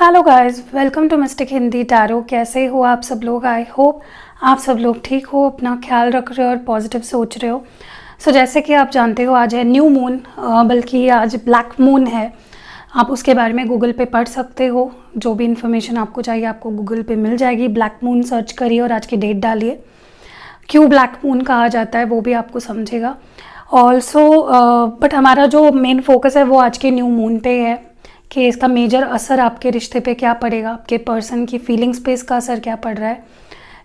Hello guys, welcome to mystic Hindi tarot. कैसे हो आप सब लोग? आई होप आप सब लोग ठीक हो, अपना ख्याल रख रहे हो और पॉजिटिव सोच रहे हो। जैसे कि आप जानते हो आज है न्यू मून, बल्कि आज ब्लैक मून है। आप उसके बारे में गूगल पे पढ़ सकते हो। जो भी इन्फॉर्मेशन आपको चाहिए आपको गूगल पे मिल जाएगी। ब्लैक मून सर्च करिए और आज की डेट डालिए। क्यों ब्लैक मून कहा जाता है वो भी आपको समझेगा। ऑल्सो बट हमारा जो मेन फोकस है वो आज के न्यू मून पे है कि इसका मेजर असर आपके रिश्ते पे क्या पड़ेगा, आपके पर्सन की फीलिंग्स पे इसका असर क्या पड़ रहा है,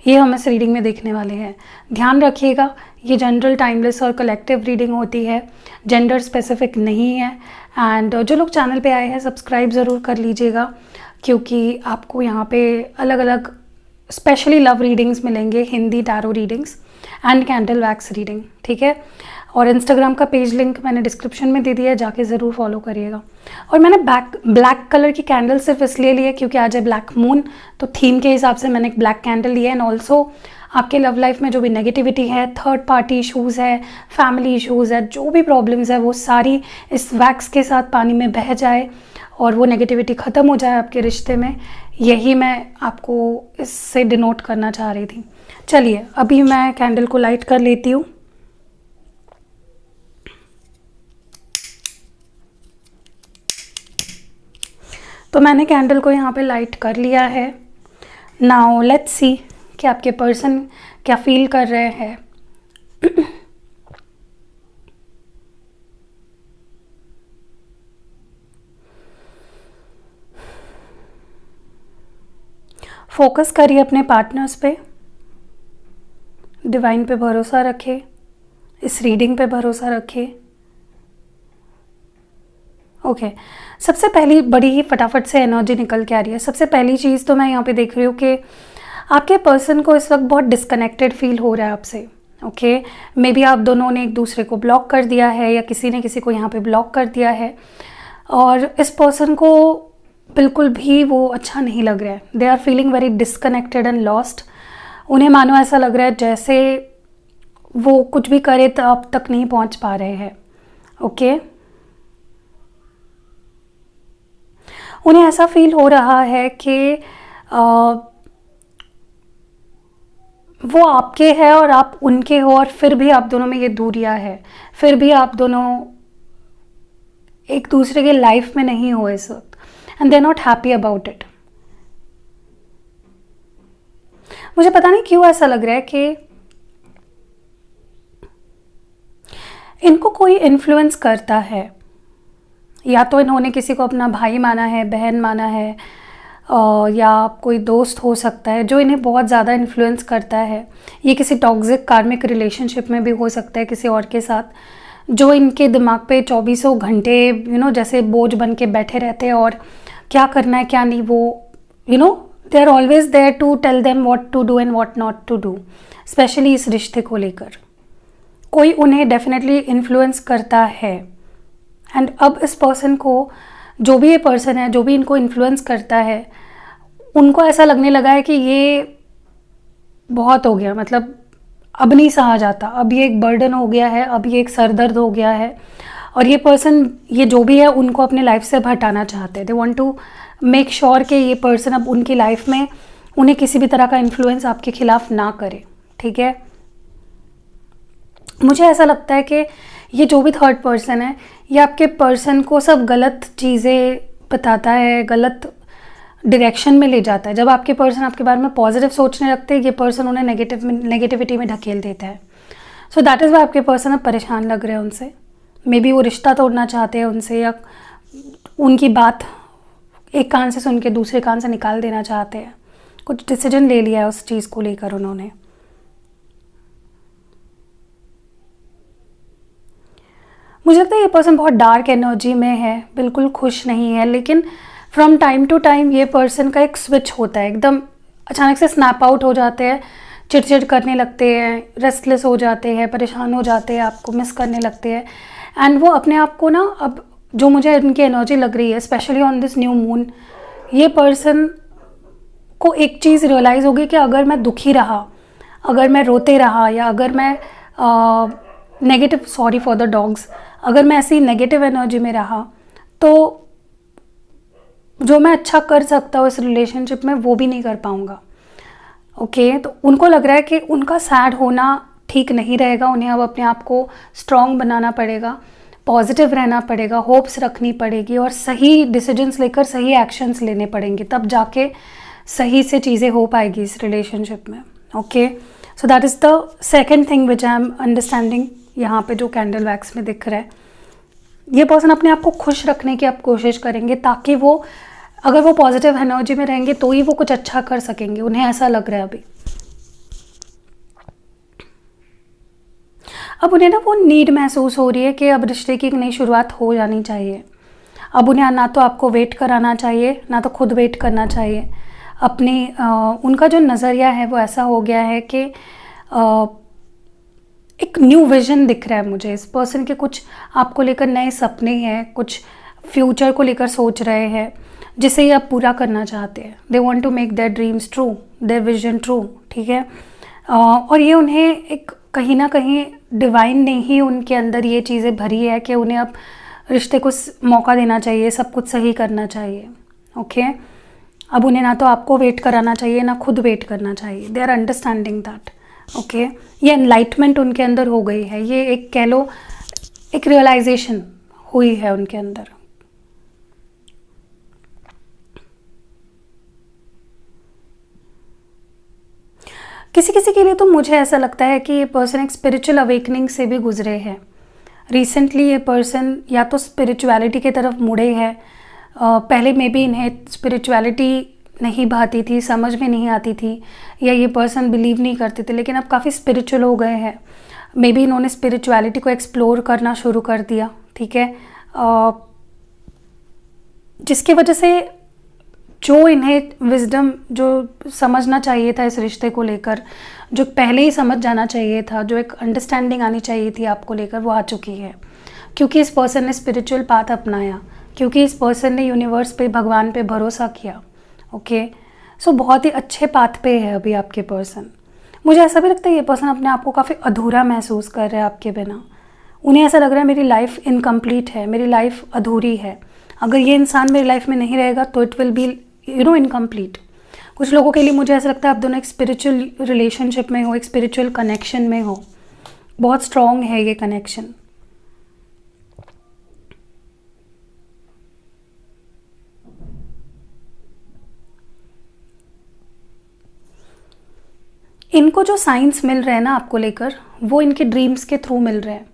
ये हम इस रीडिंग में देखने वाले हैं। ध्यान रखिएगा, ये जनरल, टाइमलेस और कलेक्टिव रीडिंग होती है, जेंडर स्पेसिफिक नहीं है। एंड जो लोग चैनल पे आए हैं सब्सक्राइब ज़रूर कर लीजिएगा, क्योंकि आपको यहाँ पे अलग अलग स्पेशली लव रीडिंग्स मिलेंगे, Hindi tarot readings and candle wax reading, ठीक है। और इंस्टाग्राम का पेज लिंक मैंने डिस्क्रिप्शन में दे दिया है, जाके ज़रूर फॉलो करिएगा। और मैंने ब्लैक कलर की कैंडल सिर्फ इसलिए ली है क्योंकि आज है ब्लैक मून, तो थीम के हिसाब से मैंने एक ब्लैक कैंडल लिया है। एंड ऑल्सो आपके लव लाइफ में जो भी नेगेटिविटी है, थर्ड पार्टी इशूज़ है, फैमिली इशूज़ है, जो भी प्रॉब्लम्स है वो सारी इस वैक्स के साथ पानी में बह जाए और वो नेगेटिविटी ख़त्म हो जाए आपके रिश्ते में। यही मैं आपको इससे डिनोट करना चाह रही थी। चलिए अभी मैं कैंडल को लाइट कर लेती हूँ। तो मैंने कैंडल को यहाँ पे लाइट कर लिया है। नाउ लेट्स सी कि आपके पर्सन क्या फील कर रहे हैं। फोकस करिए अपने पार्टनर्स पे, डिवाइन पे भरोसा रखें, इस रीडिंग पे भरोसा रखें। ओके सबसे पहली बड़ी ही फटाफट से एनर्जी निकल के आ रही है। सबसे पहली चीज़ तो मैं यहाँ पे देख रही हूँ कि आपके पर्सन को इस वक्त बहुत डिस्कनेक्टेड फील हो रहा है आपसे। ओके मे बी आप दोनों ने एक दूसरे को ब्लॉक कर दिया है या किसी ने किसी को यहाँ पे ब्लॉक कर दिया है और इस पर्सन को बिल्कुल भी वो अच्छा नहीं लग रहा है। They are feeling very disconnected and lost. उन्हें मानो ऐसा लग रहा है जैसे वो कुछ भी करे तो अब तक नहीं पहुँच पा रहे हैं। ओके उन्हें ऐसा फील हो रहा है कि वो आपके हैं और आप उनके हो और फिर भी आप दोनों में ये दूरियां है, फिर भी आप दोनों एक दूसरे के लाइफ में नहीं हो इस वक्त and they are not happy about it. मुझे पता नहीं क्यों ऐसा लग रहा है कि इनको कोई इन्फ्लुएंस करता है, या तो इन्होंने किसी को अपना भाई माना है, बहन माना है, या कोई दोस्त हो सकता है जो इन्हें बहुत ज़्यादा इन्फ्लुएंस करता है। ये किसी टॉक्सिक कार्मिक रिलेशनशिप में भी हो सकता है किसी और के साथ, जो इनके दिमाग पे 24 घंटे जैसे बोझ बन के बैठे रहते हैं और क्या करना है क्या नहीं, वो they are always there to tell them what to do and what not to do. Specially इस रिश्ते को लेकर कोई उन्हें डेफिनेटली इन्फ्लुएंस करता है। एंड अब इस पर्सन को, जो भी ये पर्सन है, जो भी इनको इन्फ्लुएंस करता है, उनको ऐसा लगने लगा है कि ये बहुत हो गया, मतलब अब नहीं सहा जाता, अब ये एक बर्डन हो गया है, अब ये एक सरदर्द हो गया है। और ये पर्सन, ये जो भी है, उनको अपने लाइफ से हटाना चाहते हैं। They want to make sure कि ये पर्सन अब उनकी लाइफ में उन्हें किसी भी तरह का इन्फ्लुएंस आपके खिलाफ ना करे, ठीक है। मुझे ऐसा लगता है कि ये जो भी थर्ड पर्सन है, ये आपके पर्सन को सब गलत चीज़ें बताता है, गलत डायरेक्शन में ले जाता है। जब आपके पर्सन आपके बारे में पॉजिटिव सोचने लगते हैं, ये पर्सन उन्हें नेगेटिविटी में ढकेल देता है। सो दैट इज़ वाई आपके पर्सन अब परेशान लग रहे हैं उनसे। मे बी वो रिश्ता तोड़ना चाहते हैं उनसे, या उनकी बात एक कान से सुन के दूसरे कान से निकाल देना चाहते हैं। कुछ डिसीजन ले लिया है उस चीज़ को लेकर उन्होंने। मुझे लगता है ये पर्सन बहुत डार्क एनर्जी में है, बिल्कुल खुश नहीं है। लेकिन फ्रॉम टाइम टू टाइम ये पर्सन का एक स्विच होता है, एकदम अचानक से स्नैप आउट हो जाते हैं, चिड़चिड़ करने लगते हैं, रेस्टलेस हो जाते हैं, परेशान हो जाते हैं, आपको मिस करने लगते हैं। एंड वो अपने आप को अब जो मुझे इनकी एनर्जी लग रही है, specially on this new moon, ये पर्सन को एक चीज़ रियलाइज़ होगी कि अगर मैं दुखी रहा, अगर मैं रोते रहा, या अगर मैं negative, sorry for the dogs, अगर मैं ऐसी नेगेटिव एनर्जी में रहा तो जो मैं अच्छा कर सकता हूँ इस रिलेशनशिप में वो भी नहीं कर पाऊँगा। ओके, तो उनको लग रहा है कि उनका सैड होना ठीक नहीं रहेगा, उन्हें अब अपने आप को स्ट्रॉन्ग बनाना पड़ेगा, पॉजिटिव रहना पड़ेगा, होप्स रखनी पड़ेगी और सही डिसीजंस लेकर सही एक्शंस लेने पड़ेंगे, तब जाके सही से चीज़ें हो पाएगी इस रिलेशनशिप में। Okay, so that is the second thing which I am understanding यहाँ पे जो कैंडल वैक्स में दिख रहा है। ये पर्सन अपने आप को खुश रखने की आप कोशिश करेंगे, ताकि वो, अगर वो पॉजिटिव एनर्जी में रहेंगे तो ही वो कुछ अच्छा कर सकेंगे, उन्हें ऐसा लग रहा है अभी। अब उन्हें ना वो नीड महसूस हो रही है कि अब रिश्ते की एक नई शुरुआत हो जानी चाहिए। अब उन्हें ना तो आपको वेट कराना चाहिए, ना तो खुद वेट करना चाहिए। अपने उनका जो नज़रिया है वो ऐसा हो गया है कि एक न्यू विजन दिख रहा है मुझे इस पर्सन के। कुछ आपको लेकर नए सपने हैं, कुछ फ्यूचर को लेकर सोच रहे हैं, जिसे ये आप पूरा करना चाहते हैं। They want to make their dreams true, their vision true, ठीक है। और ये उन्हें एक कहीं ना कहीं डिवाइन ने ही उनके अंदर ये चीज़ें भरी है कि उन्हें अब रिश्ते को मौका देना चाहिए, सब कुछ सही करना चाहिए। ओके, अब उन्हें ना तो आपको वेट कराना चाहिए, ना खुद वेट करना चाहिए। They are understanding that. Okay, ये एनलाइटमेंट उनके अंदर हो गई है, ये एक कह लो एक रियलाइजेशन हुई है उनके अंदर। किसी किसी के लिए तो मुझे ऐसा लगता है कि ये पर्सन एक स्पिरिचुअल अवेकनिंग से भी गुजरे हैं। रिसेंटली ये पर्सन या तो स्पिरिचुअलिटी की तरफ मुड़े हैं। पहले में भी इन्हें स्पिरिचुअलिटी नहीं भाती थी, समझ में नहीं आती थी, या ये पर्सन बिलीव नहीं करते थे, लेकिन अब काफ़ी स्पिरिचुअल हो गए हैं। मे बी इन्होंने स्पिरिचुअलिटी को एक्सप्लोर करना शुरू कर दिया, ठीक है, जिसकी वजह से जो इन्हें विजडम जो समझना चाहिए था इस रिश्ते को लेकर, जो पहले ही समझ जाना चाहिए था, जो एक अंडरस्टैंडिंग आनी चाहिए थी आपको लेकर, वो आ चुकी है। क्योंकि इस पर्सन ने स्पिरिचुअल पाथ अपनाया, क्योंकि इस पर्सन ने यूनिवर्स पे, भगवान पे भरोसा किया। ओके, सो बहुत ही अच्छे पाथ पे है अभी आपके पर्सन। मुझे ऐसा भी लगता है ये पर्सन अपने आप को काफ़ी अधूरा महसूस कर रहा है आपके बिना। उन्हें ऐसा लग रहा है मेरी लाइफ इनकम्प्लीट है, मेरी लाइफ अधूरी है। अगर ये इंसान मेरी लाइफ में नहीं रहेगा तो इट विल बी इनकम्प्लीट। कुछ लोगों के लिए मुझे ऐसा लगता है आप दोनों एक स्पिरिचुअल रिलेशनशिप में हो, एक स्पिरिचुअल कनेक्शन में हो। बहुत स्ट्रॉन्ग है ये कनेक्शन। इनको जो साइंस मिल रहे हैं ना आपको लेकर, वो इनके ड्रीम्स के थ्रू मिल रहे हैं।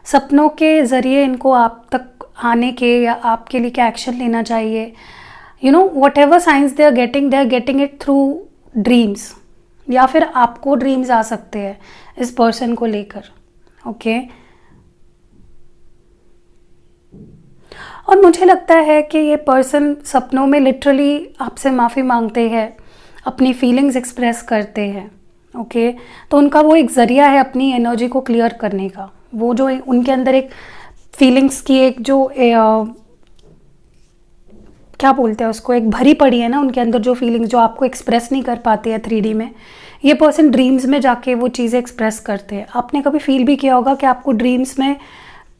सपनों के ज़रिए इनको आप तक आने के, या आपके लिए क्या एक्शन लेना चाहिए, whatever signs they are getting it through dreams, या फिर आपको ड्रीम्स आ सकते हैं इस पर्सन को लेकर। ओके, और मुझे लगता है कि ये पर्सन सपनों में लिटरली आपसे माफ़ी मांगते हैं, अपनी फीलिंग्स एक्सप्रेस करते हैं। ओके, तो उनका वो एक ज़रिया है अपनी एनर्जी को क्लियर करने का। वो जो उनके अंदर एक फीलिंग्स की एक जो क्या बोलते हैं उसको, एक भरी पड़ी है ना उनके अंदर, जो फीलिंग्स जो आपको एक्सप्रेस नहीं कर पाते हैं 3D में, ये पर्सन ड्रीम्स में जाके वो चीज़ें एक्सप्रेस करते हैं। आपने कभी फील भी किया होगा कि आपको ड्रीम्स में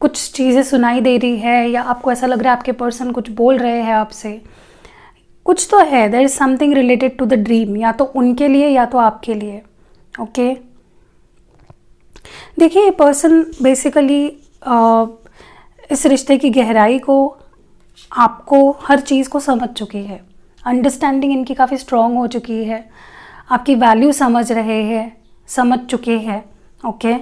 कुछ चीज़ें सुनाई दे रही है, या आपको ऐसा लग रहा है आपके पर्सन कुछ बोल रहे हैं आपसे, कुछ तो है, there is something related to the dream, या तो उनके लिए या तो आपके लिए। ओके, देखिए ये पर्सन बेसिकली इस रिश्ते की गहराई को, आपको हर चीज़ को समझ चुकी है। अंडरस्टैंडिंग इनकी काफ़ी स्ट्रॉन्ग हो चुकी है, आपकी वैल्यू समझ रहे हैं, समझ चुके हैं। ओके,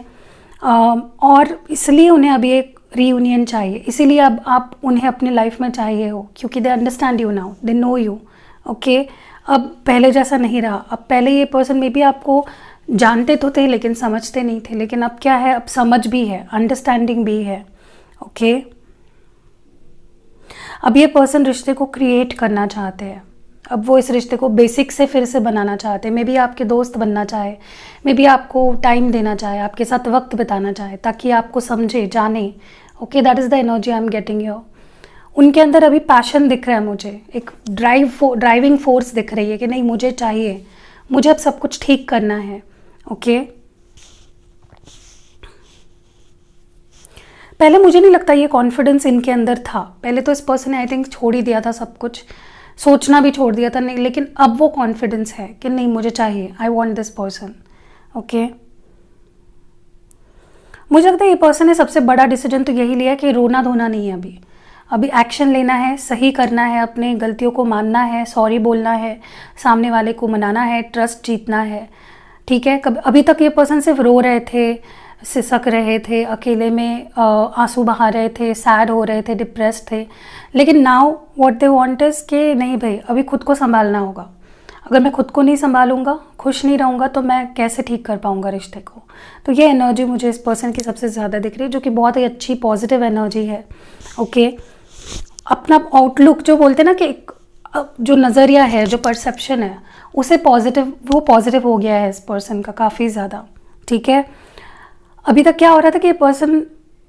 और इसलिए उन्हें अभी एक रीयूनियन चाहिए, इसीलिए अब आप उन्हें अपनी लाइफ में चाहिए हो, क्योंकि they understand you now, they know you. Okay, अब पहले जैसा नहीं रहा। अब पहले ये पर्सन में भी आपको जानते तो थे लेकिन समझते नहीं थे, लेकिन अब क्या है, अब समझ भी है, अंडरस्टैंडिंग भी है। ओके, अब ये पर्सन रिश्ते को क्रिएट करना चाहते हैं। अब वो इस रिश्ते को बेसिक से फिर से बनाना चाहते हैं। मे बी आपके दोस्त बनना चाहे, मे बी आपको टाइम देना चाहे, आपके साथ वक्त बिताना चाहे, ताकि आपको समझे, जाने। Okay, that is the energy I am getting here. उनके अंदर अभी पैशन दिख रहा है मुझे, एक ड्राइविंग फोर्स दिख रही है कि नहीं मुझे चाहिए, मुझे अब सब कुछ ठीक करना है। ओके, पहले मुझे नहीं लगता ये कॉन्फिडेंस इनके अंदर था। पहले तो इस पर्सन ने आई थिंक छोड़ ही दिया था सब कुछ, सोचना भी छोड़ दिया था, नहीं, लेकिन अब वो कॉन्फिडेंस है कि नहीं, मुझे चाहिए, I want this person. Okay, मुझे लगता है ये पर्सन ने सबसे बड़ा डिसीजन तो यही लिया कि रोना धोना नहीं है, अभी अभी एक्शन लेना है, सही करना है, अपने गलतियों को मानना है, सॉरी बोलना है, सामने वाले को मनाना है, ट्रस्ट जीतना है। ठीक है, कभी अभी तक ये पर्सन सिर्फ रो रहे थे, सिसक रहे थे, अकेले में आंसू बहा रहे थे, सैड हो रहे थे, डिप्रेस्ड थे, लेकिन now what they want is कि नहीं भाई, अभी खुद को संभालना होगा। अगर मैं खुद को नहीं संभालूंगा, खुश नहीं रहूँगा, तो मैं कैसे ठीक कर पाऊँगा रिश्ते को। तो ये एनर्जी मुझे इस पर्सन की सबसे ज़्यादा दिख रही है, जो कि बहुत ही अच्छी पॉजिटिव एनर्जी है। ओके, अपना आउटलुक जो बोलते हैं ना कि जो नज़रिया है, जो परसेप्शन है, उसे पॉजिटिव, वो पॉजिटिव हो गया है इस पर्सन का काफ़ी ज़्यादा। ठीक है, अभी तक क्या हो रहा था कि ये पर्सन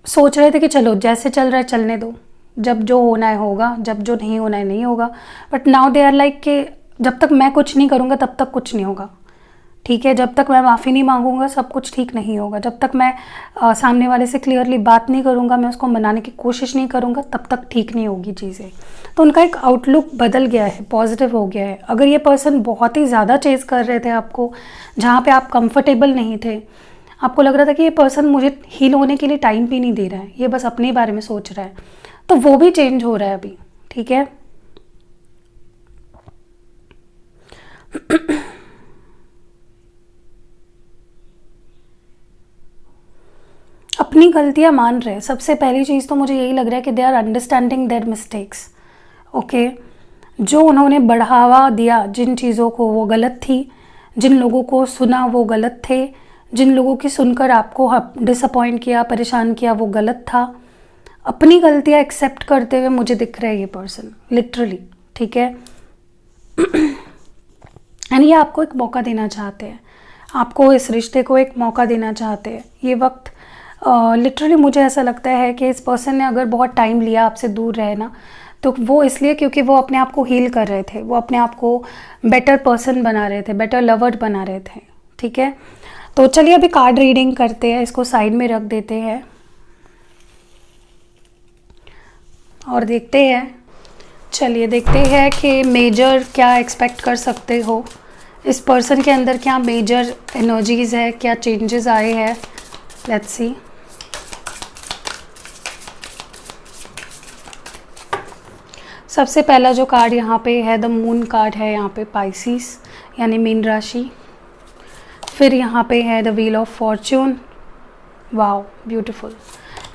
सोच रहे थे कि चलो जैसे चल रहा है चलने दो, जब जो होना है होगा, जब जो नहीं होना है नहीं होगा। But now they are like कि जब तक मैं कुछ नहीं करूँगा तब तक कुछ नहीं होगा। ठीक है, जब तक मैं माफ़ी नहीं मांगूंगा सब कुछ ठीक नहीं होगा। जब तक मैं सामने वाले से क्लियरली बात नहीं करूँगा, मैं उसको मनाने की कोशिश नहीं करूँगा, तब तक ठीक नहीं होगी चीज़ें। तो उनका एक आउटलुक बदल गया है, पॉजिटिव हो गया है। अगर ये पर्सन बहुत ही ज़्यादा चेज़ कर रहे थे आपको, जहाँ पे आप कंफर्टेबल नहीं थे, आपको लग रहा था कि ये पर्सन मुझे हील होने के लिए टाइम भी नहीं दे रहा है, ये बस अपने बारे में सोच रहा है, तो वो भी चेंज हो रहा है अभी। ठीक है, अपनी गलतियां मान रहे हैं। सबसे पहली चीज़ तो मुझे यही लग रहा है कि they are understanding their mistakes. Okay, जो उन्होंने बढ़ावा दिया जिन चीज़ों को, वो गलत थी। जिन लोगों को सुना वो गलत थे। जिन लोगों की सुनकर आपको डिसअपॉइंट किया, परेशान किया, वो गलत था। अपनी गलतियां एक्सेप्ट करते हुए मुझे दिख रहा है ये पर्सन, लिटरली। ठीक है, एंड ये आपको एक मौका देना चाहते हैं, आपको इस रिश्ते को एक मौका देना चाहते हैं। ये वक्त लिटरली मुझे ऐसा लगता है कि इस पर्सन ने अगर बहुत टाइम लिया आपसे दूर रहना, तो वो इसलिए क्योंकि वो अपने आप को हील कर रहे थे, वो अपने आप को बेटर पर्सन बना रहे थे, बेटर लवर बना रहे थे। ठीक है, तो चलिए अभी कार्ड रीडिंग करते हैं, इसको साइड में रख देते हैं और देखते हैं। चलिए देखते हैं कि मेजर क्या एक्सपेक्ट कर सकते हो, इस पर्सन के अंदर क्या मेजर एनर्जीज़ है, क्या चेंजेस आए हैं। Let's see. सबसे पहला जो कार्ड यहाँ पे है, द मून कार्ड है, यहाँ पे पाइसिस यानी मीन राशि। फिर यहाँ पे है the wheel of Fortune, wow beautiful.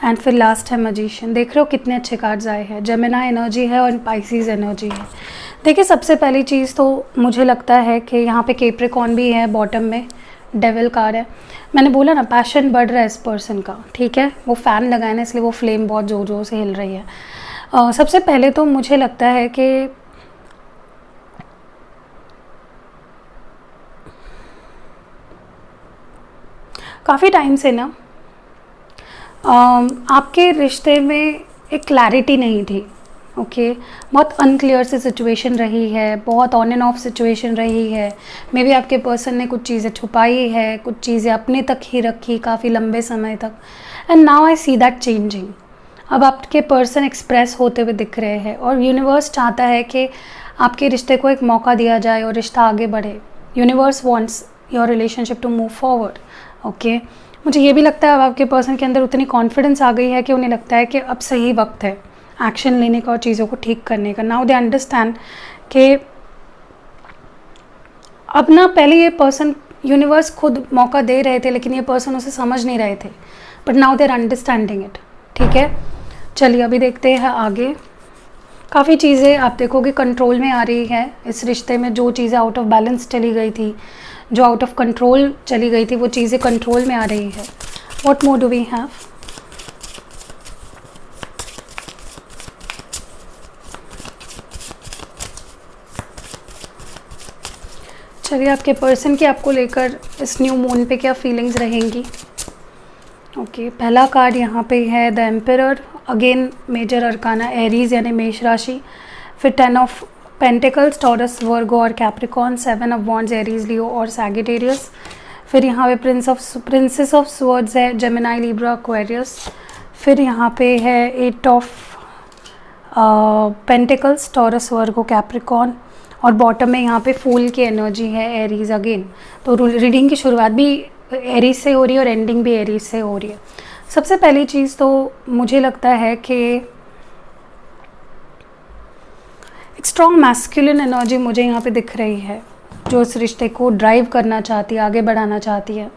And फिर लास्ट है मैजिशियन। देख रहे हो कितने अच्छे कार्ड्स आए हैं। जेमिनी एनर्जी है और पाइसिस एनर्जी है। देखिए सबसे पहली चीज़ तो मुझे लगता है कि यहाँ पे कैप्रिकॉर्न भी है, बॉटम में डेविल कार्ड है। मैंने बोला ना, पैशन बढ़ रहा है इस पर्सन का। ठीक है, वो फ़ैन लगाए ना, इसलिए वो फ्लेम बहुत ज़ोर ज़ोर से हिल रही है। सबसे पहले तो मुझे लगता है कि काफ़ी टाइम से ना आपके रिश्ते में एक क्लैरिटी नहीं थी। ओके, बहुत अनक्लियर सी सिचुएशन रही है, बहुत ऑन एंड ऑफ सिचुएशन रही है। मे बी आपके पर्सन ने कुछ चीज़ें छुपाई है, कुछ चीज़ें अपने तक ही रखी काफ़ी लंबे समय तक। And now I see that changing. अब आपके पर्सन एक्सप्रेस होते हुए दिख रहे हैं और यूनिवर्स चाहता है कि आपके रिश्ते को एक मौका दिया जाए और रिश्ता आगे बढ़े। Universe wants your relationship to move forward. Okay, मुझे ये भी लगता है अब आपके पर्सन के अंदर उतनी कॉन्फिडेंस आ गई है कि उन्हें लगता है कि अब सही वक्त है एक्शन लेने का और चीज़ों को ठीक करने का। नाउ दे अंडरस्टैंड कि अब ना, पहले ये पर्सन, यूनिवर्स खुद मौका दे रहे थे लेकिन ये पर्सन उसे समझ नहीं रहे थे, but now they are understanding it. ठीक है, चलिए अभी देखते हैं आगे। काफ़ी चीज़ें आप देखोगे कंट्रोल में आ रही है इस रिश्ते में। जो चीज़ें आउट ऑफ बैलेंस चली गई थी, जो आउट ऑफ कंट्रोल चली गई थी, वो चीज़ें कंट्रोल में आ रही है। What more do we have? चलिए आपके पर्सन की आपको लेकर इस न्यू मून पे क्या फीलिंग्स रहेंगी। ओके, पहला कार्ड यहाँ पे है the emperor, again major arcana Aries यानी मेष राशि। फिर 10 ऑफ पेंटिकल्स, टॉरस, वर्गो और कैप्रिकॉर्न। 7 ऑफ वॉन्ड्स, एरीज, लियो और सैगिटेरियस। फिर यहाँ पे प्रिंसेस ऑफ स्वर्ड्स है, जेमिनी, लिब्रा, एक्वेरियस। फिर यहाँ पे है 8 of pentacles, taurus, Virgo, Capricorn, और बॉटम में यहाँ पे फूल की एनर्जी है, एरीज अगेन। तो रीडिंग की शुरुआत भी एरीज से हो रही है और एंडिंग भी एरीज से हो रही है। सबसे पहली चीज़ तो मुझे लगता है कि एक स्ट्रॉन्ग मैस्कुलिन एनर्जी मुझे यहाँ पे दिख रही है, जो इस रिश्ते को ड्राइव करना चाहती है, आगे बढ़ाना चाहती है।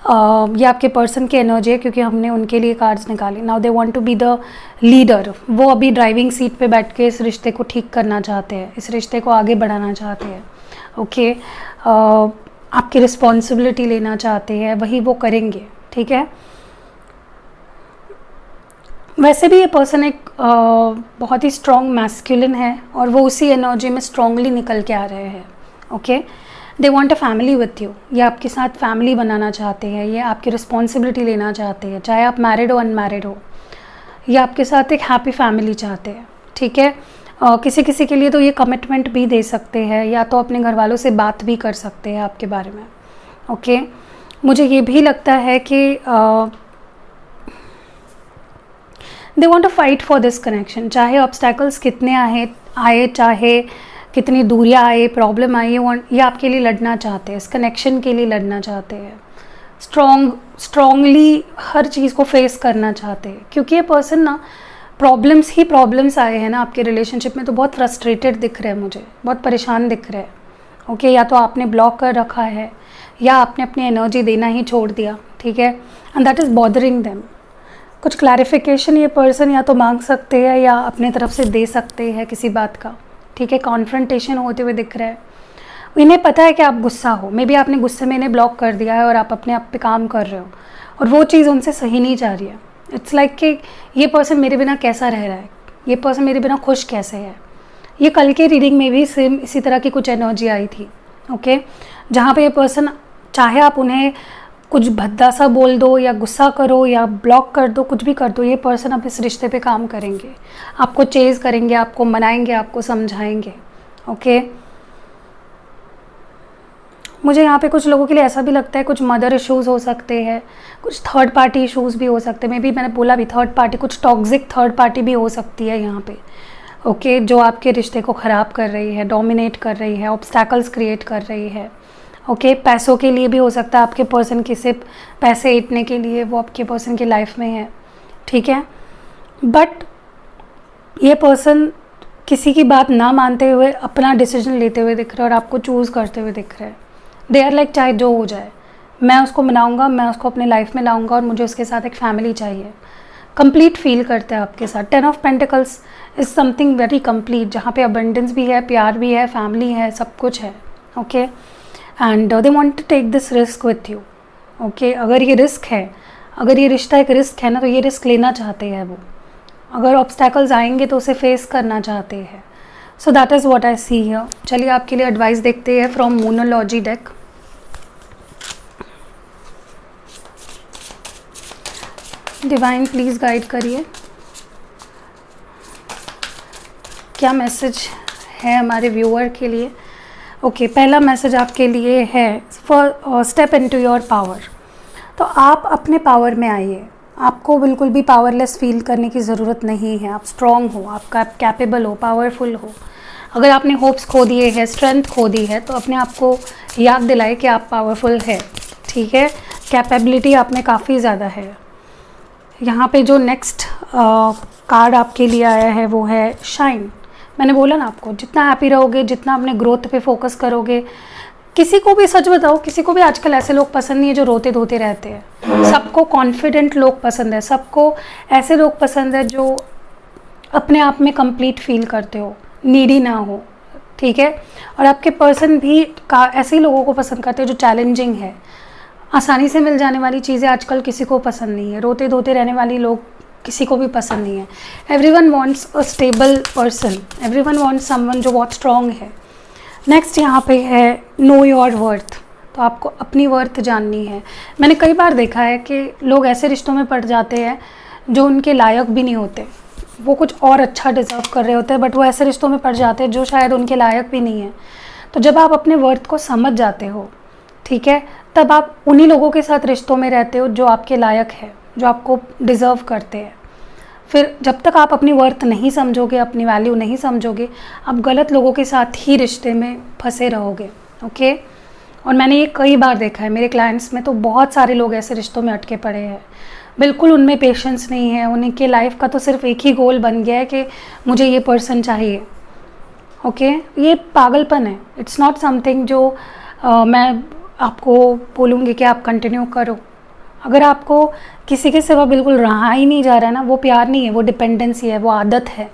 ये आपके पर्सन की एनर्जी है, क्योंकि हमने उनके लिए कार्ड्स निकाले। Now they want to be the leader. वो अभी ड्राइविंग सीट पे बैठ के इस रिश्ते को ठीक करना चाहते हैं, इस रिश्ते को आगे बढ़ाना चाहते हैं। ओके, आपकी रिस्पॉन्सिबिलिटी लेना चाहते हैं, वही वो करेंगे। ठीक है, वैसे भी ये पर्सन एक बहुत ही स्ट्रॉन्ग मैस्कुलिन है, और वो उसी एनर्जी में स्ट्रॉन्गली निकल के आ रहे हैं। Okay, they want a family with you. ये आपके साथ फैमिली बनाना चाहते हैं, ये आपकी रिस्पॉन्सिबिलिटी लेना चाहते हैं, चाहे आप मैरिड हो अनमैरिड हो। ये आपके साथ एक हैप्पी फैमिली चाहते हैं। ठीक है, किसी किसी के लिए तो ये कमिटमेंट भी दे सकते हैं, या तो अपने घर वालों से बात भी कर सकते हैं आपके बारे में। ओके, मुझे ये भी लगता है कि they want to fight for this connection. चाहे ऑब्स्टैकल्स कितने आए, चाहे कितनी दूरियां आए, प्रॉब्लम आई, ये आपके लिए लड़ना चाहते हैं, इस कनेक्शन के लिए लड़ना चाहते हैं, स्ट्रॉन्गली हर चीज़ को फेस करना चाहते हैं। क्योंकि ये पर्सन ना प्रॉब्लम्स आए हैं ना आपके रिलेशनशिप में, तो बहुत फ्रस्ट्रेटेड दिख रहे हैं मुझे, बहुत परेशान दिख रहे हैं। ओके, या तो आपने ब्लॉक कर रखा है, या आपने अपनी एनर्जी देना ही छोड़ दिया। ठीक है, and that is bothering them. कुछ क्लैरिफिकेशन ये पर्सन या तो मांग सकते हैं, या अपने तरफ से दे सकते हैं किसी बात का। ठीक है, कॉन्फ्रंटेशन होते हुए दिख रहा है। इन्हें पता है कि आप गुस्सा हो, मे बी आपने गुस्से में इन्हें ब्लॉक कर दिया है, और आप अपने आप पे काम कर रहे हो, और वो चीज़ उनसे सही नहीं जा रही है। इट्स लाइक कि ये पर्सन मेरे बिना कैसा रह रहा है, ये पर्सन मेरे बिना खुश कैसे है। ये कल के रीडिंग में भी सेम इसी तरह की कुछ एनर्जी आई थी। ओके, जहाँ पे ये पर्सन, चाहे आप उन्हें कुछ भद्दा सा बोल दो, या गुस्सा करो, या ब्लॉक कर दो, कुछ भी कर दो, ये पर्सन अब इस रिश्ते पे काम करेंगे, आपको चेज करेंगे, आपको मनाएंगे, आपको समझाएंगे। ओके, मुझे यहाँ पे कुछ लोगों के लिए ऐसा भी लगता है, कुछ मदर इश्यूज़ हो सकते हैं, कुछ थर्ड पार्टी इश्यूज़ भी हो सकते हैं। मे बी मैंने बोला भी थर्ड पार्टी, कुछ टॉक्सिक थर्ड पार्टी भी हो सकती है यहाँ पे। ओके, जो आपके रिश्ते को ख़राब कर रही है, डोमिनेट कर रही है, ऑब्स्टैकल्स क्रिएट कर रही है। ओके, पैसों के लिए भी हो सकता है, आपके पर्सन की सिर्फ पैसे ईटने के लिए वो आपके पर्सन की लाइफ में है। ठीक है, बट ये पर्सन किसी की बात ना मानते हुए अपना डिसीजन लेते हुए दिख रहा है, और आपको चूज़ करते हुए दिख रहे हैं। दे आर लाइक, चाहे जो हो जाए मैं उसको मनाऊंगा, मैं उसको अपने लाइफ में लाऊंगा, और मुझे उसके साथ एक फैमिली चाहिए। कंप्लीट फील करते हैं आपके साथ। 10 of pentacles is something very complete, जहाँ पे अबंडेंस भी है, प्यार भी है, फैमिली है, सब कुछ है। Okay, and they want to take this risk with you. Okay, अगर ये रिस्क है, अगर ये रिश्ता एक रिस्क है ना, तो ये रिस्क लेना चाहते हैं वो। अगर ऑब्स्टैकल्स आएंगे तो उसे फेस करना चाहते हैं। So that is what I see here. चलिए आपके लिए एडवाइस देखते हैं from monology deck. Divine please guide करिए, क्या मैसेज है हमारे व्यूअर के लिए। ओके, पहला मैसेज आपके लिए है for step into your power. तो आप अपने पावर में आइए, आपको बिल्कुल भी पावरलेस फील करने की ज़रूरत नहीं है। आप स्ट्रॉन्ग हो, आप कैपेबल हो, पावरफुल हो। अगर आपने होप्स खो दिए हैं, स्ट्रेंथ खो दी है, तो अपने आप को याद दिलाए कि आप पावरफुल है। ठीक है, कैपेबिलिटी आप में काफ़ी ज़्यादा है। यहाँ पे जो नेक्स्ट कार्ड आपके लिए आया है वो है शाइन। मैंने बोला ना आपको, जितना हैप्पी रहोगे, जितना अपने ग्रोथ पे फोकस करोगे। किसी को भी सच बताओ, किसी को भी आजकल ऐसे लोग पसंद नहीं है जो रोते धोते रहते हैं। सबको कॉन्फिडेंट लोग पसंद है, सबको ऐसे लोग पसंद है जो अपने आप में कंप्लीट फील करते हो, नीडी ना हो। ठीक है, और आपके पर्सन भी ऐसे ही लोगों को पसंद करते हैं जो चैलेंजिंग है। आसानी से मिल जाने वाली चीज़ें आजकल किसी को पसंद नहीं है। रोते धोते रहने वाली लोग किसी को भी पसंद नहीं है। Everyone wants a stable person, everyone wants someone जो बहुत स्ट्रॉन्ग है। नेक्स्ट यहाँ पे है नो योर वर्थ। तो आपको अपनी वर्थ जाननी है। मैंने कई बार देखा है कि लोग ऐसे रिश्तों में पड़ जाते हैं जो उनके लायक भी नहीं होते। वो कुछ और अच्छा डिज़र्व कर रहे होते हैं, बट वो ऐसे रिश्तों में पड़ जाते हैं जो शायद उनके लायक भी नहीं है। तो जब आप अपने वर्थ को समझ जाते हो, ठीक है, तब आप उन्हीं लोगों के साथ रिश्तों में रहते हो जो आपके लायक है, जो आपको डिज़र्व करते हैं। फिर जब तक आप अपनी वर्थ नहीं समझोगे, अपनी वैल्यू नहीं समझोगे, आप गलत लोगों के साथ ही रिश्ते में फंसे रहोगे। ओके, और मैंने ये कई बार देखा है, मेरे क्लाइंट्स में तो बहुत सारे लोग ऐसे रिश्तों में अटके पड़े हैं। बिल्कुल उनमें पेशेंस नहीं है, उनके लाइफ का तो सिर्फ एक ही गोल बन गया है कि मुझे ये पर्सन चाहिए। ओके, ये पागलपन है। इट्स नॉट समथिंग जो मैं आपको बोलूँगी कि आप कंटिन्यू करो। अगर आपको किसी के सिवा बिल्कुल रहा ही नहीं जा रहा है ना, वो प्यार नहीं है, वो डिपेंडेंसी है, वो आदत है।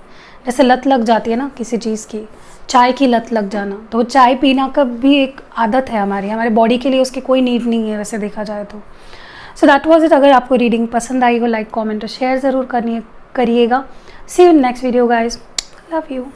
जैसे लत लग जाती है ना किसी चीज़ की, चाय की लत लग जाना, तो चाय पीना का भी एक आदत है हमारे बॉडी के लिए, उसकी कोई नीड नहीं है वैसे देखा जाए तो। So that was it. अगर आपको रीडिंग पसंद आई हो, लाइक कमेंट और शेयर ज़रूर करिएगा। See you in next video guys, love you.